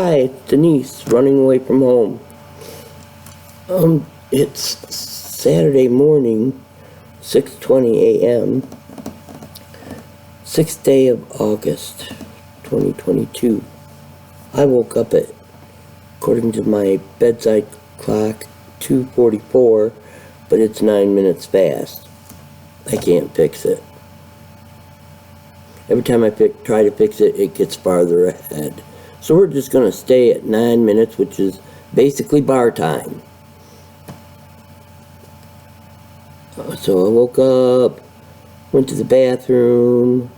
Hi, it's Denise, running away from home. It's Saturday morning, 6:20 a.m., 6th day of August, 2022. I woke up at, according to my bedside clock, 2:44, but it's 9 minutes fast. I can't fix it. Every time I try to fix it, it gets farther ahead. So we're just going to stay at 9 minutes, which is basically bar time. So I woke up, went to the bathroom,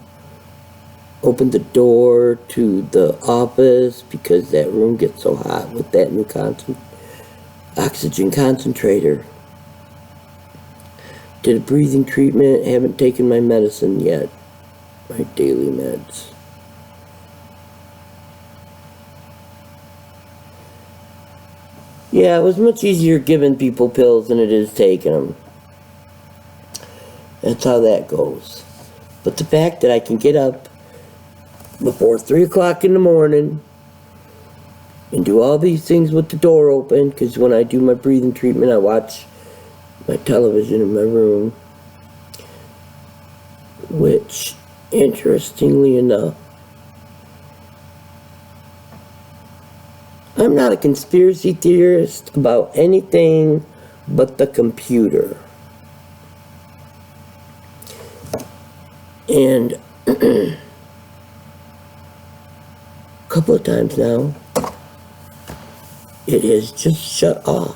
opened the door to the office because that room gets so hot with that new oxygen concentrator. Did a breathing treatment, haven't taken my medicine yet, my daily meds. Yeah, it was much easier giving people pills than it is taking them. That's how that goes. But the fact that I can get up before 3 o'clock in the morning and do all these things with the door open, because when I do my breathing treatment, I watch my television in my room, which, interestingly enough, I'm not a conspiracy theorist about anything but the computer. And a couple of times now, it has just shut off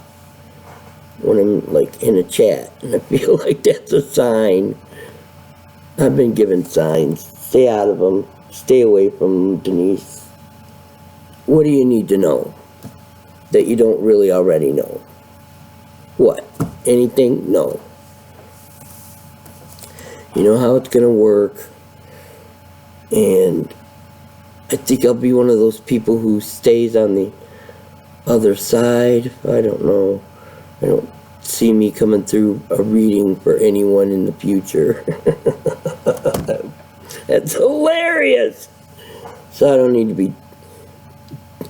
when I'm like in a chat, and I feel like that's a sign. I've been given signs. Stay out of them. Stay away from them, Denise. What do you need to know that you don't really already know? What? Anything? No. You know how it's going to work. And I think I'll be one of those people who stays on the other side. I don't know. I don't see me coming through a reading for anyone in the future. That's hilarious. So I don't need to be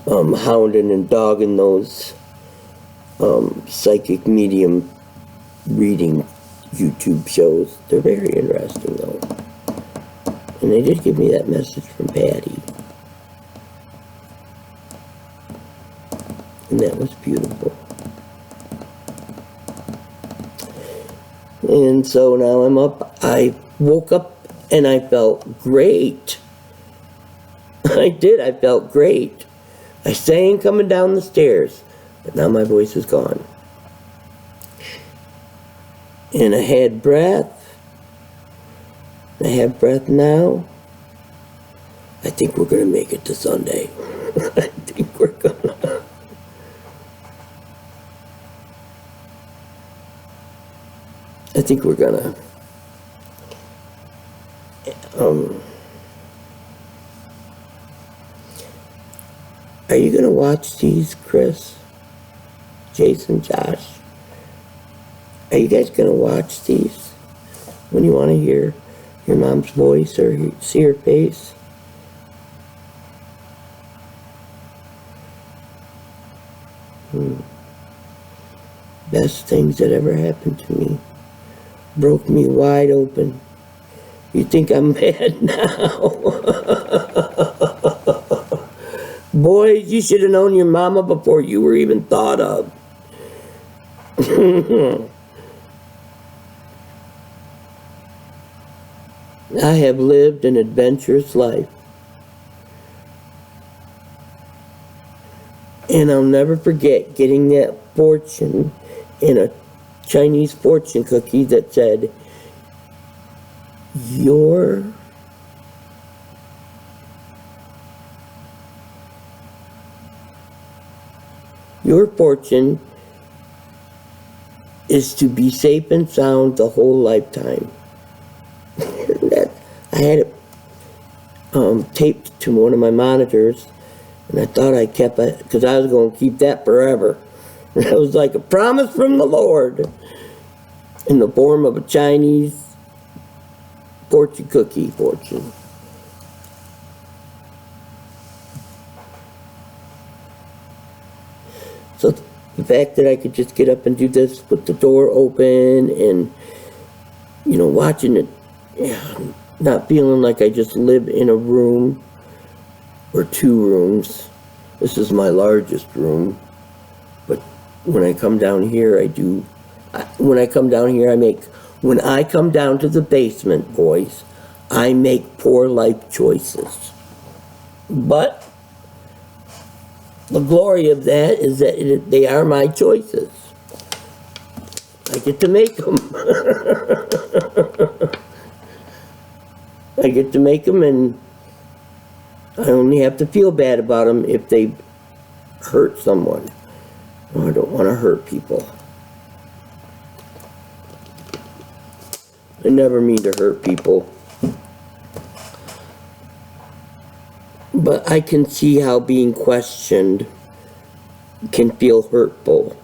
hounding and dogging those psychic medium reading YouTube shows. They're very interesting though. And they did give me that message from Patty. And that was beautiful. And so now I'm up. I woke up and I felt great. I did. I felt great. I sang coming down the stairs, but now my voice is gone. And I had breath. I have breath now. I think we're going to make it to Sunday. I think we're going to. I think we're going to. Are you going to watch these, Chris? Jason, Josh? Are you guys going to watch these when you want to hear your mom's voice or see her face? Best things that ever happened to me. Broke me wide open. You think I'm mad now? Boys, you should have known your mama before you were even thought of. I have lived an adventurous life. And I'll never forget getting that fortune in a Chinese fortune cookie that said, Your fortune is to be safe and sound the whole lifetime. I had it taped to one of my monitors, and I thought I kept it because I was going to keep that forever. It was like a promise from the Lord in the form of a Chinese fortune cookie fortune. So the fact that I could just get up and do this with the door open and, you know, watching it, yeah, not feeling like I just live in a room or 2 rooms. This is my largest room. But when I come down here, when I come down to the basement, boys, I make poor life choices. But the glory of that is that they are my choices. I get to make them. I get to make them, and I only have to feel bad about them if they hurt someone. Oh, I don't want to hurt people. I never mean to hurt people. But I can see how being questioned can feel hurtful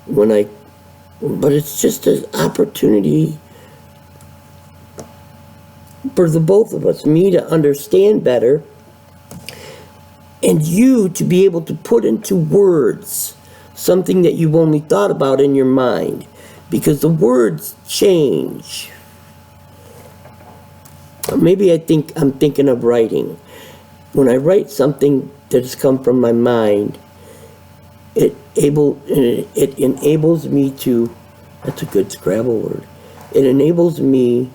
but it's just an opportunity for the both of us, me to understand better and you to be able to put into words something that you've only thought about in your mind, because the words change. Maybe I'm thinking of writing. When I write something that has come from my mind, it enables me to, that's a good Scrabble word, it enables me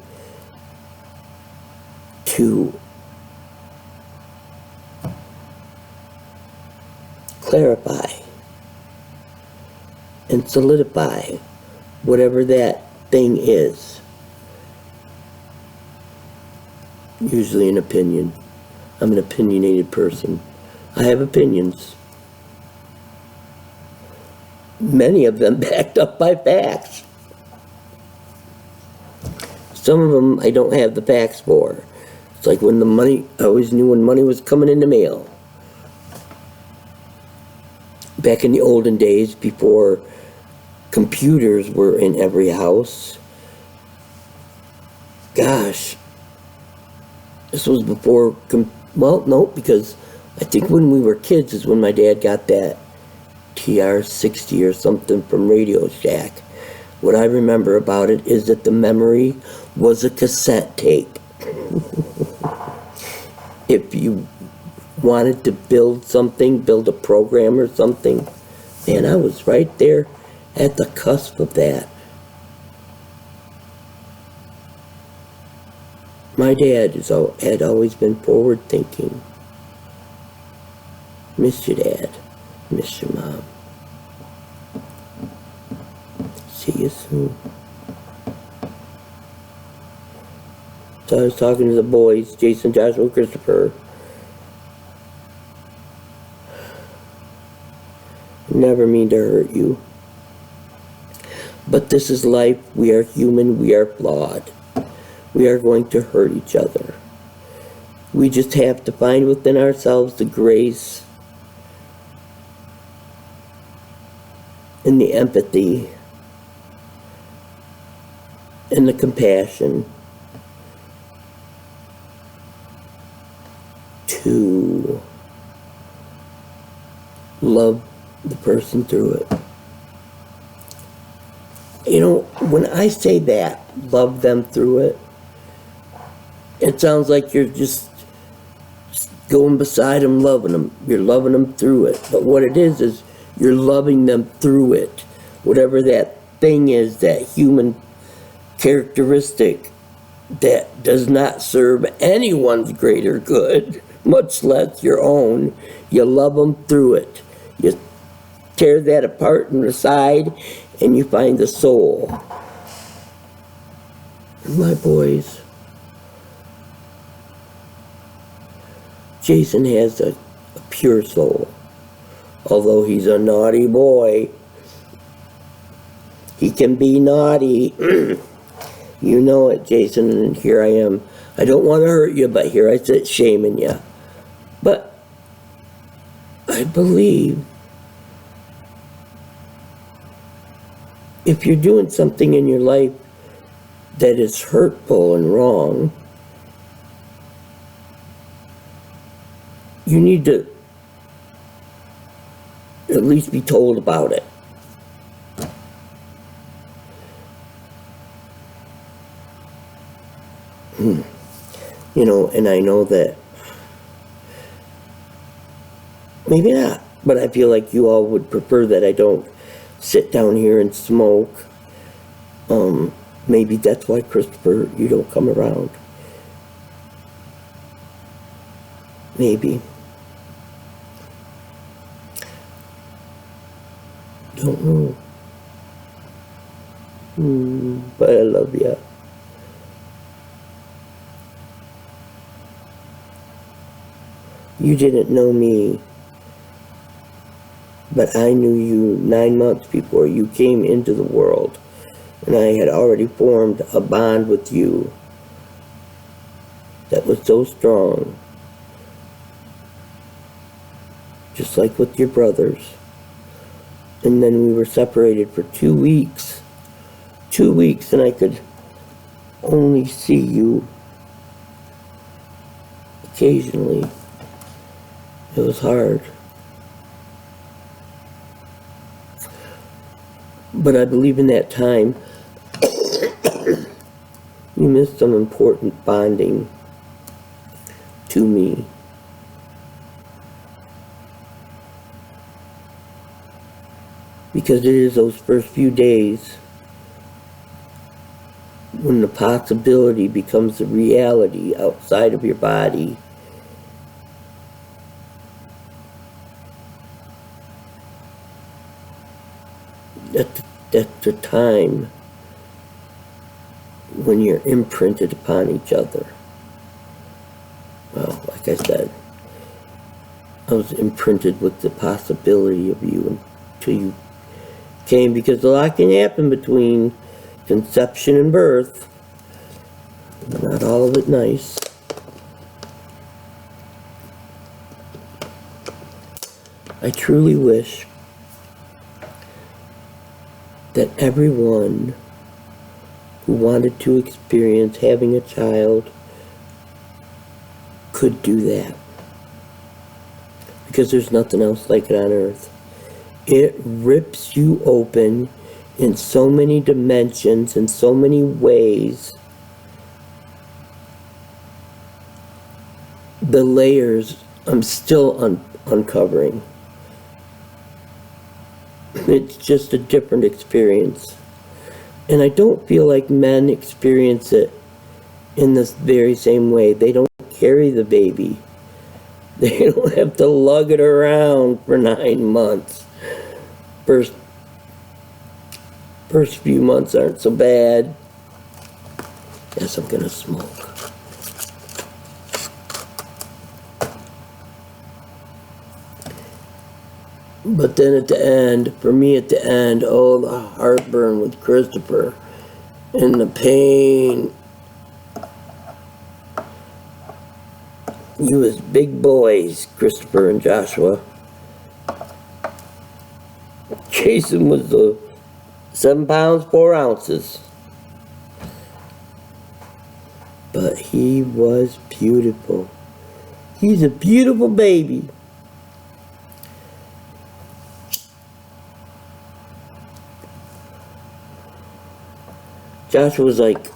to clarify and solidify whatever that thing is. Usually an opinion. I'm an opinionated person. I have opinions. Many of them backed up by facts. Some of them I don't have the facts for. It's like when I always knew when money was coming in the mail. Back in the olden days, before computers were in every house. Gosh, this was before, well, no, because I think when we were kids is when my dad got that TR-60 or something from Radio Shack. What I remember about it is that the memory was a cassette tape. If you wanted to build a program or something, man, I was right there at the cusp of that. My dad had always been forward thinking. Miss your dad. Miss your mom. See you soon. So I was talking to the boys, Jason, Joshua, Christopher. Never mean to hurt you. But this is life. We are human. We are flawed. We are going to hurt each other. We just have to find within ourselves the grace and the empathy and the compassion to love the person through it. You know, when I say that, love them through it, it sounds like you're just going beside them, loving them. You're loving them through it. But what it is you're loving them through it. Whatever that thing is, that human characteristic that does not serve anyone's greater good, much less your own, you love them through it. You tear that apart and aside, and you find the soul. My boys, Jason has a pure soul. Although he's a naughty boy, he can be naughty. You know it, Jason, and here I am. I don't want to hurt you, but here I sit shaming you. But I believe if you're doing something in your life that is hurtful and wrong, you need to at least be told about it. You know, and I know that maybe not, but I feel like you all would prefer that I don't sit down here and smoke. Maybe that's why, Christopher, you don't come around. Maybe. Don't know. But I love you. You didn't know me, but I knew you 9 months before you came into the world, and I had already formed a bond with you that was so strong, just like with your brothers. And then we were separated for 2 weeks. 2 weeks, and I could only see you occasionally. It was hard. But I believe in that time, you missed some important bonding to me. Because it is those first few days when the possibility becomes a reality outside of your body. That's the time when you're imprinted upon each other. Well, like I said, I was imprinted with the possibility of you until you came, because a lot can happen between conception and birth. Not all of it nice. I truly wish that everyone who wanted to experience having a child could do that. Because there's nothing else like it on earth. It rips you open in so many dimensions, in so many ways. The layers I'm still uncovering. It's just a different experience. And I don't feel like men experience it in this very same way. They don't carry the baby. They don't have to lug it around for 9 months. First few months aren't so bad. Yes, I'm gonna smoke. But then at the end, for me at the end, oh, the heartburn with Christopher and the pain. You was big boys, Christopher and Joshua. Jason was the 7 pounds, 4 ounces. But he was beautiful. He's a beautiful baby. Joshua was like,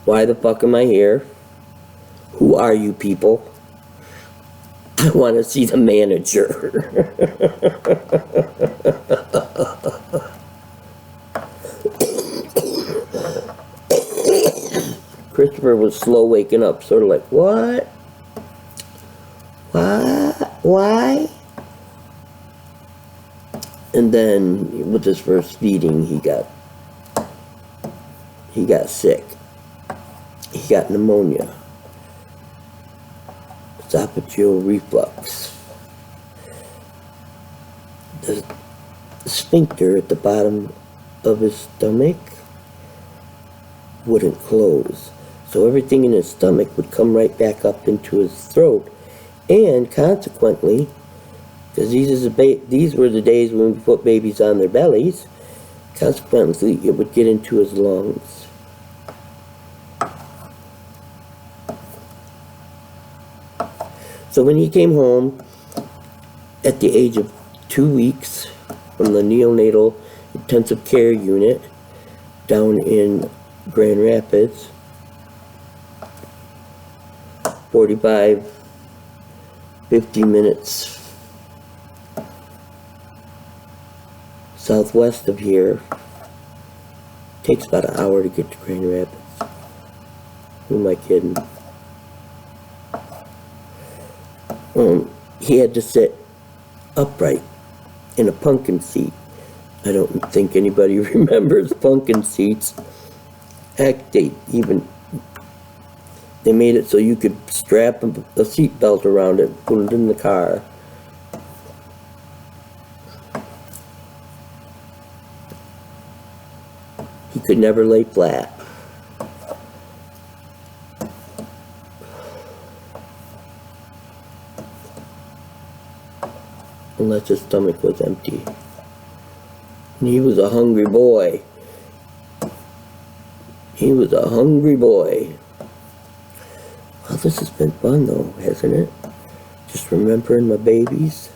why the fuck am I here? Who are you people? I want to see the manager. Christopher was slow waking up, sort of like, what? What? Why? And then with his first feeding, he got sick. He got pneumonia. Esophageal reflux. The sphincter at the bottom of his stomach wouldn't close. So everything in his stomach would come right back up into his throat. And consequently, because these were the days when we put babies on their bellies, consequently it would get into his lungs. So when he came home at the age of 2 weeks from the neonatal intensive care unit down in Grand Rapids. 45, 50 minutes southwest of here. Takes about an hour to get to Grand Rapids. Who am I kidding? He had to sit upright in a pumpkin seat. I don't think anybody remembers pumpkin seats. Heck, they made it so you could strap a seat belt around it, put it in the car. He could never lay flat. Unless his stomach was empty. And he was a hungry boy. He was a hungry boy. Well, this has been fun though, hasn't it? Just remembering my babies.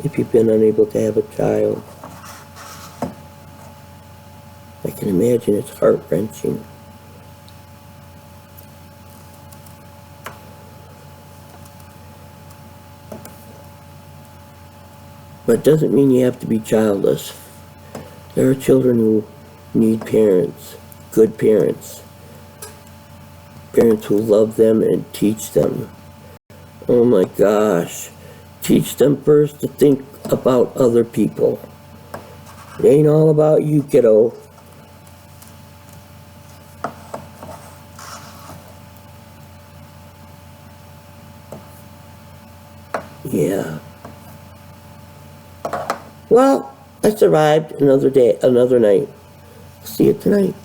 If you've been unable to have a child, I can imagine it's heart-wrenching. But it doesn't mean you have to be childless. There are children who need parents, good parents. Parents who love them and teach them. Oh my gosh. Teach them first to think about other people. It ain't all about you, kiddo. Yeah. Well, I survived another day, another night. See you tonight.